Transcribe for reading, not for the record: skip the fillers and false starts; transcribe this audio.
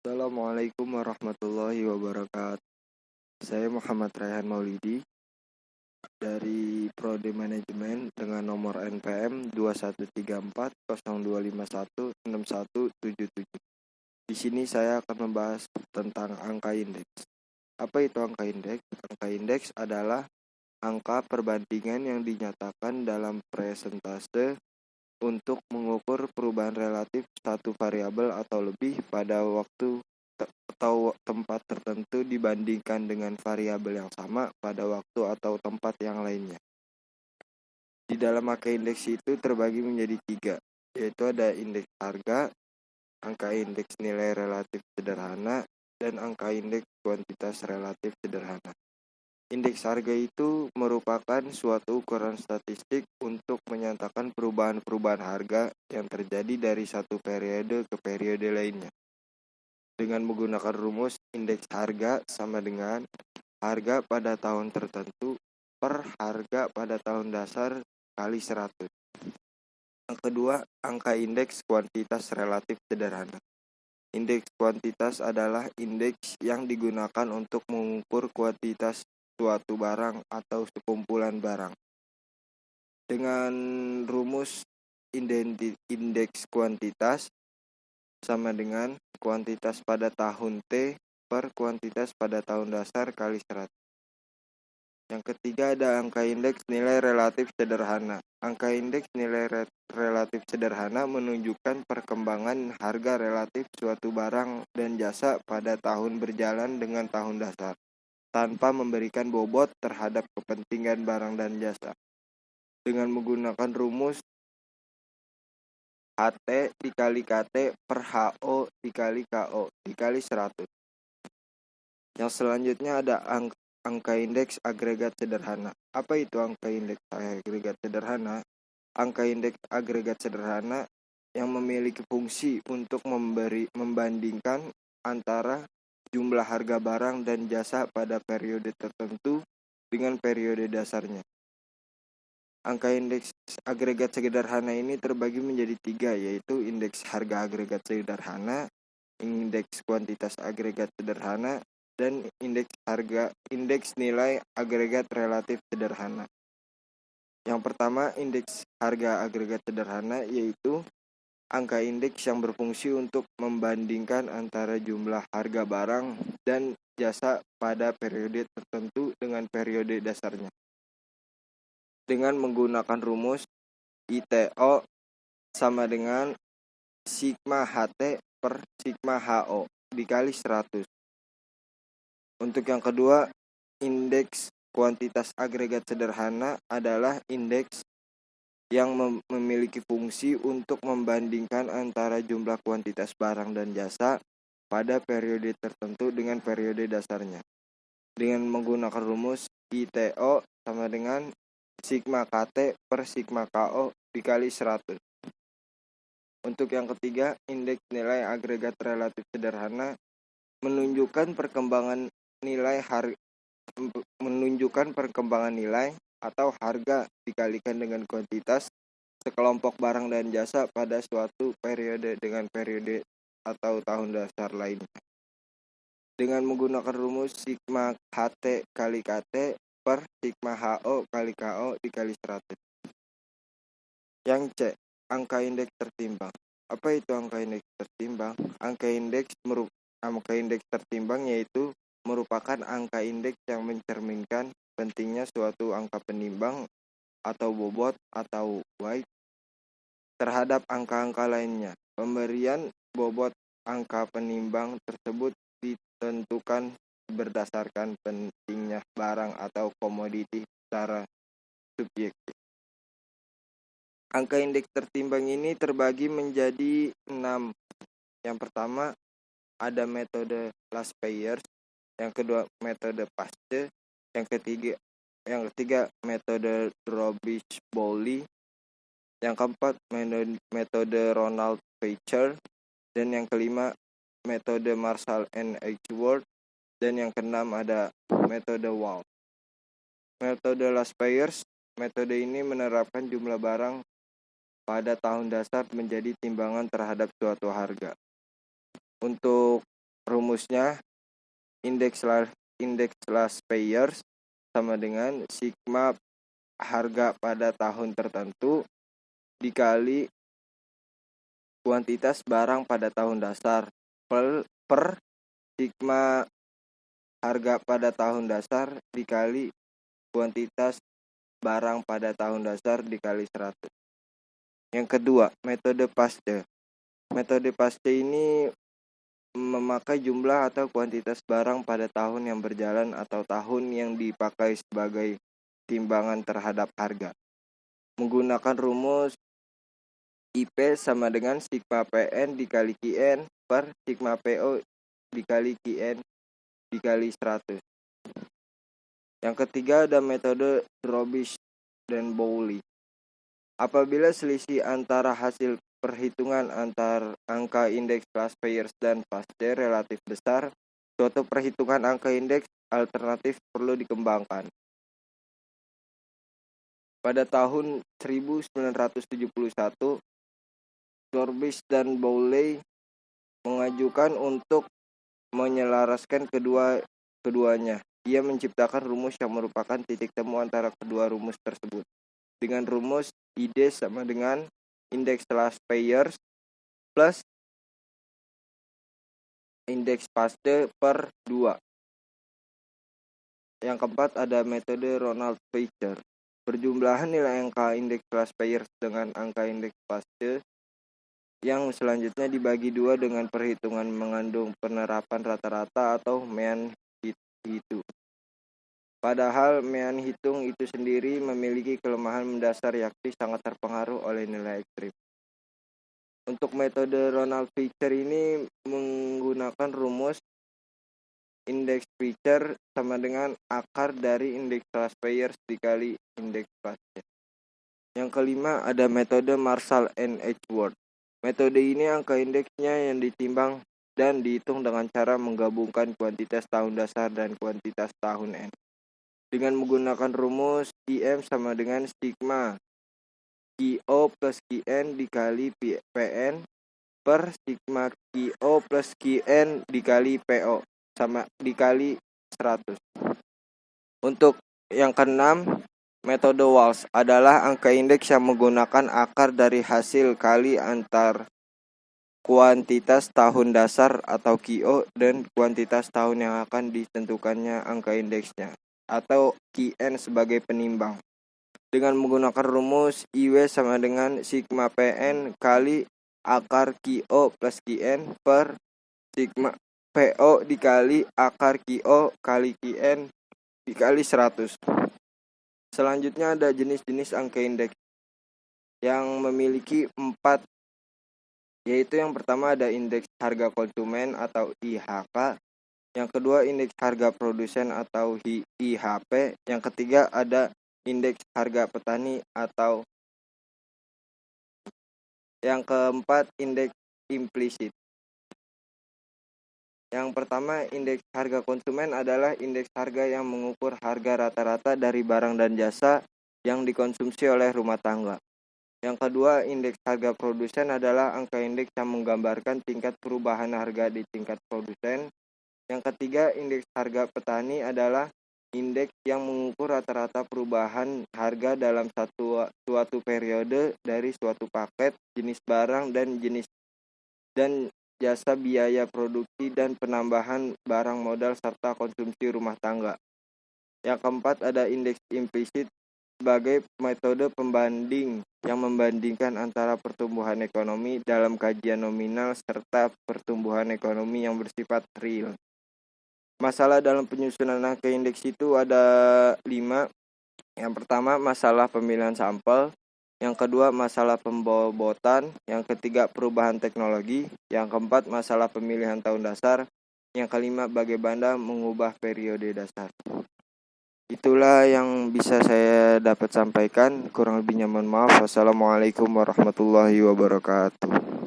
Assalamualaikum warahmatullahi wabarakatuh. Saya Muhammad Raihan Maulidi dari Prodi Manajemen dengan nomor NPM 213402516177. Di sini saya akan membahas tentang angka indeks. Apa itu angka indeks? Angka indeks adalah angka perbandingan yang dinyatakan dalam presentase untuk mengukur perubahan relatif satu variabel atau lebih pada waktu atau tempat tertentu dibandingkan dengan variabel yang sama pada waktu atau tempat yang lainnya. Di dalam angka indeks itu terbagi menjadi 3, yaitu ada indeks harga, angka indeks nilai relatif sederhana, dan angka indeks kuantitas relatif sederhana. Indeks harga itu merupakan suatu ukuran statistik untuk menyatakan perubahan-perubahan harga yang terjadi dari satu periode ke periode lainnya. Dengan menggunakan rumus indeks harga sama dengan harga pada tahun tertentu per harga pada tahun dasar kali 100. Yang kedua, angka indeks kuantitas relatif sederhana. Indeks kuantitas adalah indeks yang digunakan untuk mengukur kuantitas suatu barang atau sekumpulan barang. Dengan rumus indeks kuantitas sama dengan kuantitas pada tahun T per kuantitas pada tahun dasar kali 100. Yang ketiga ada angka indeks nilai relatif sederhana. Angka indeks nilai relatif sederhana menunjukkan perkembangan harga relatif suatu barang dan jasa pada tahun berjalan dengan tahun dasar, tanpa memberikan bobot terhadap kepentingan barang dan jasa. Dengan menggunakan rumus HT dikali KT per HO dikali KO dikali 100. Yang selanjutnya ada angka indeks agregat sederhana. Apa itu angka indeks agregat sederhana? Angka indeks agregat sederhana yang memiliki fungsi untuk membandingkan antara jumlah harga barang dan jasa pada periode tertentu dengan periode dasarnya. Angka indeks agregat sederhana ini terbagi menjadi 3, yaitu indeks harga agregat sederhana, indeks kuantitas agregat sederhana, dan indeks nilai agregat relatif sederhana. Yang pertama, indeks harga agregat sederhana yaitu angka indeks yang berfungsi untuk membandingkan antara jumlah harga barang dan jasa pada periode tertentu dengan periode dasarnya. Dengan menggunakan rumus ITO sama dengan sigma HT per sigma HO dikali 100. Untuk yang kedua, indeks kuantitas agregat sederhana adalah indeks yang memiliki fungsi untuk membandingkan antara jumlah kuantitas barang dan jasa pada periode tertentu dengan periode dasarnya. Dengan menggunakan rumus ITO sama dengan sigma KT per sigma KO dikali 100. Untuk yang ketiga, indeks nilai agregat relatif sederhana menunjukkan perkembangan nilai atau harga dikalikan dengan kuantitas sekelompok barang dan jasa pada suatu periode dengan periode atau tahun dasar lainnya. Dengan menggunakan rumus sigma HT kali KT per sigma HO kali KO dikali 100. Yang C, angka indeks tertimbang. Apa itu angka indeks tertimbang? Angka indeks tertimbang yaitu merupakan angka indeks yang mencerminkan pentingnya suatu angka penimbang atau bobot atau weight terhadap angka-angka lainnya. Pemberian bobot angka penimbang tersebut ditentukan berdasarkan pentingnya barang atau komoditi secara subjektif. Angka indeks tertimbang ini terbagi menjadi 6. Yang pertama ada metode Laspeyres, yang kedua metode Paste, yang ketiga metode Drobich-Bowley, yang keempat metode Ronald-Feicher, dan yang kelima metode Marshall and Edgeworth, dan yang keenam ada metode Wahl. Metode Laspeyres, metode ini menerapkan jumlah barang pada tahun dasar menjadi timbangan terhadap suatu harga. Untuk rumusnya indeks last payers sama dengan sigma harga pada tahun tertentu dikali kuantitas barang pada tahun dasar per sigma harga pada tahun dasar dikali kuantitas barang pada tahun dasar dikali 100. Yang kedua, metode Pasteur. Metode Pasteur ini memakai jumlah atau kuantitas barang pada tahun yang berjalan atau tahun yang dipakai sebagai timbangan terhadap harga. Menggunakan rumus IP sama dengan sigma PN dikali QN per sigma PO dikali QN dikali 100. Yang ketiga ada metode Drobish dan Bowley. Apabila selisih antara hasil perhitungan antar angka indeks last payers dan Pasteur relatif besar, suatu perhitungan angka indeks alternatif perlu dikembangkan. Pada tahun 1971, Drobish dan Bowley mengajukan untuk menyelaraskan keduanya. Ia menciptakan rumus yang merupakan titik temu antara kedua rumus tersebut. Dengan rumus ID sama dengan indeks last payers plus indeks Pasteur per 2. Yang keempat ada metode Ronald Fisher. Perjumlahan nilai angka indeks last payers dengan angka indeks Pasteur yang selanjutnya dibagi 2 dengan perhitungan mengandung penerapan rata-rata atau mean hitung. Padahal mean hitung itu sendiri memiliki kelemahan mendasar yakni sangat terpengaruh oleh nilai ekstrim. Untuk metode Ronald Fisher ini menggunakan rumus indeks Fisher sama dengan akar dari indeks last payers dikali indeks Pasteur. Yang kelima ada metode Marshall and Edgeworth. Metode ini angka indeksnya yang ditimbang dan dihitung dengan cara menggabungkan kuantitas tahun dasar dan kuantitas tahun N. Dengan menggunakan rumus IM sama dengan sigma QO plus QN dikali PN per sigma QO plus QN dikali PO sama dikali 100. Untuk yang keenam, metode Walsh adalah angka indeks yang menggunakan akar dari hasil kali antar kuantitas tahun dasar atau QO dan kuantitas tahun yang akan ditentukannya angka indeksnya atau QN sebagai penimbang. Dengan menggunakan rumus IW sama dengan sigma PN kali akar QO plus QN per sigma PO dikali akar QO kali QN dikali 100. Selanjutnya ada jenis-jenis angka indeks yang memiliki 4, yaitu yang pertama ada indeks harga konsumen atau IHK, yang kedua indeks harga produsen atau IHP, yang ketiga ada indeks harga petani atau yang keempat indeks implisit. Yang pertama indeks harga konsumen adalah indeks harga yang mengukur harga rata-rata dari barang dan jasa yang dikonsumsi oleh rumah tangga. Yang kedua indeks harga produsen adalah angka indeks yang menggambarkan tingkat perubahan harga di tingkat produsen. Yang ketiga, indeks harga petani adalah indeks yang mengukur rata-rata perubahan harga dalam suatu periode dari suatu paket, jenis barang dan jenis dan jasa biaya produksi dan penambahan barang modal serta konsumsi rumah tangga. Yang keempat ada indeks implisit sebagai metode pembanding yang membandingkan antara pertumbuhan ekonomi dalam kajian nominal serta pertumbuhan ekonomi yang bersifat real. Masalah dalam penyusunan angka indeks itu ada 5. Yang pertama masalah pemilihan sampel, yang kedua masalah pembobotan, yang ketiga perubahan teknologi, yang keempat masalah pemilihan tahun dasar, yang kelima bagaimana mengubah periode dasar. Itulah yang bisa saya dapat sampaikan, kurang lebihnya mohon maaf. Wassalamualaikum warahmatullahi wabarakatuh.